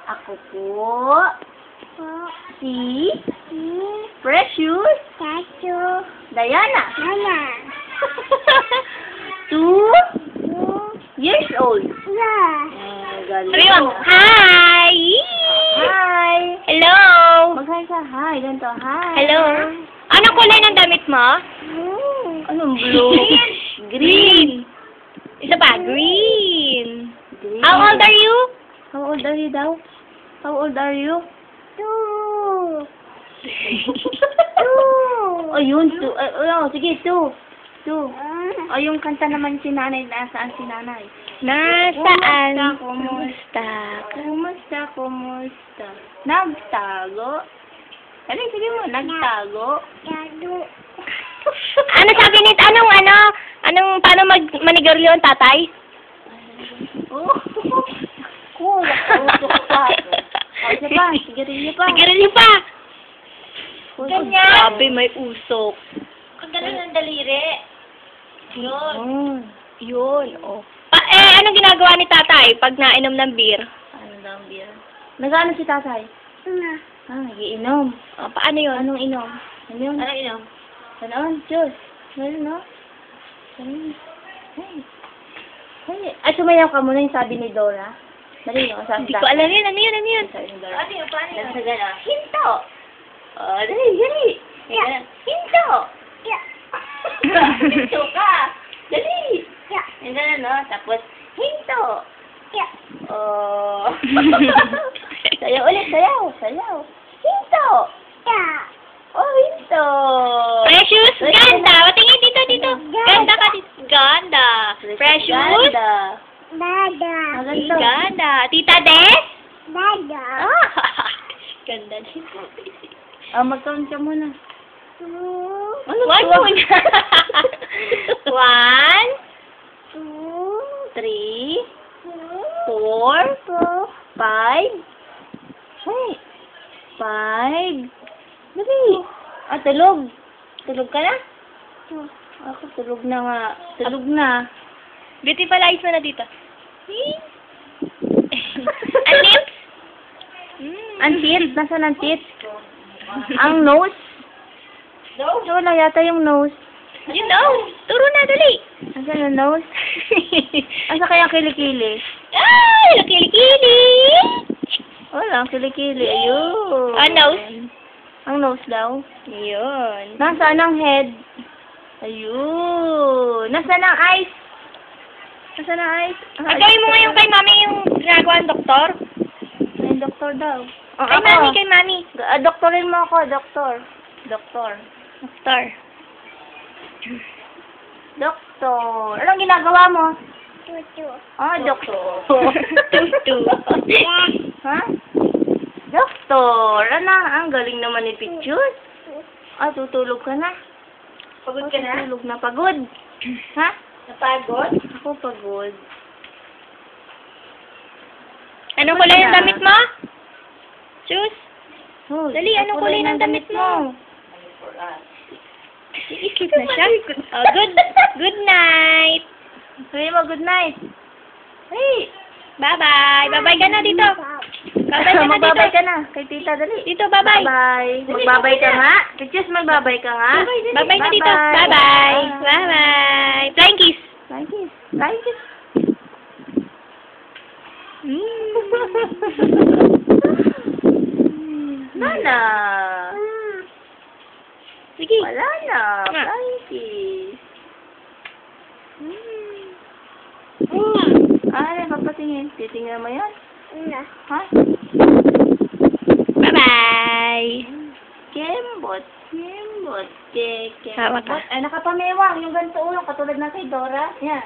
Ako po si Precious Diana. 2 years old. Ayun. Hi! Hi! Hello! Mag-hi ka. Hi. Ganito. Hi. Hello! Anong kulay ng damit mo? Anong blue? Green! Isa pa, green! Green. How old are you? How old are you daw? How old are you? 2. Ayun, 2. Sige, 2. O, yung kanta naman si nanay. Nasaan si nanay? Nasaan? Kumusta? Kumusta? Nagtago? Dali, sige mo, nagtago? Ano sabi nito? Paano manigarilyo ang tatay? Oh, cool. Usok pa. O, isa pa, sigarilyo pa. Sigarilyo pa! Ganyan. Sabi may usok. Ang galing ng daliri. Yun. Yun, oh. Anong ginagawa ni tatay pag nainom ng beer? Ano daw ang beer? Nag-ano si tatay? Nagiinom. Oh, paano yun? Anong inom? Ano yun? Anong inom? Ano? Diyos. Ano, no? Hey. Hey. Ay, sumayaw ka muna yung sabi ni Dora. Dali, no? Sabi Hindi ko alam yun. Ano yun? Sabi ni Dora. Paano yun? Nasa gano'n. Hinto! Dali. Yeah. Hinto! Hinto ka! Dali! Yung gano'n, no? Tapos, hinto! Sayaw ulit, sayaw. Hinto! Hinto! Precious, ganda. Patingin dito. Ganda ka dito. Ganda. Precious. Ganda. Ganda. Tita Des? Ah, ganda dito. Mag-count ka muna. One muna. 1, 3, 4, 5. Hey. 5. Dali. Tulog. Tulog ka na? Ako, tulog na nga. Tulog na. Beautiful-ize mo na dito. Ang lips? Ang teeth? Nasaan ang teeth? Ang nose? Wala yata yung nose. You know. Turo na, dali. Nasaan ang nose? Asa kaya ang kilikili? Ay, nakili-kili. Wala, ang kilikili. Ayun. Nose? Ang nose daw. Yun. Nasaan ang head? Ayun. Nasaan ang eyes? Nasaan ang eyes? Gawin mo ngayon kay mami yung ginagawa ng doktor. Ay, doktor daw. Kay mami. Doktorin mo ako, doktor. Doktor. Doktor. Anong ginagawa mo? Doktor. Tutu. Ha? Doktor. Ang galing naman ni Pichus. Tutulog ka na. Pagod ka na? Tulog na. Pagod. Ha? Napagod? Ako pagod. Anong kulay ng damit mo? Sus? Dali, ang anong kulay ng damit mo? Iisip na siya. Oh, good night. Sabi mo, good night. Hey. Bye-bye. Bye-bye ka na dito. Bye-bye ka na dito. Magbabay ka na. Kay tita, dali. Dito, bye-bye. Bye-bye. Magbabay ka nga. Pichus, magbabay ka nga. Bye-bye na dito. Bye-bye. Bye-bye. Flying kiss. Flying kiss. Flying kiss. Nana. Sige. Wala na. Flying kiss. Papatingin. Titingnan mo yan? Ha? Bye-bye. Kembot. Tawa ka. Ay, nakapamewang. Yung ganito ulo, katulad na kay Dora. Yan.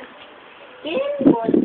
Kembot.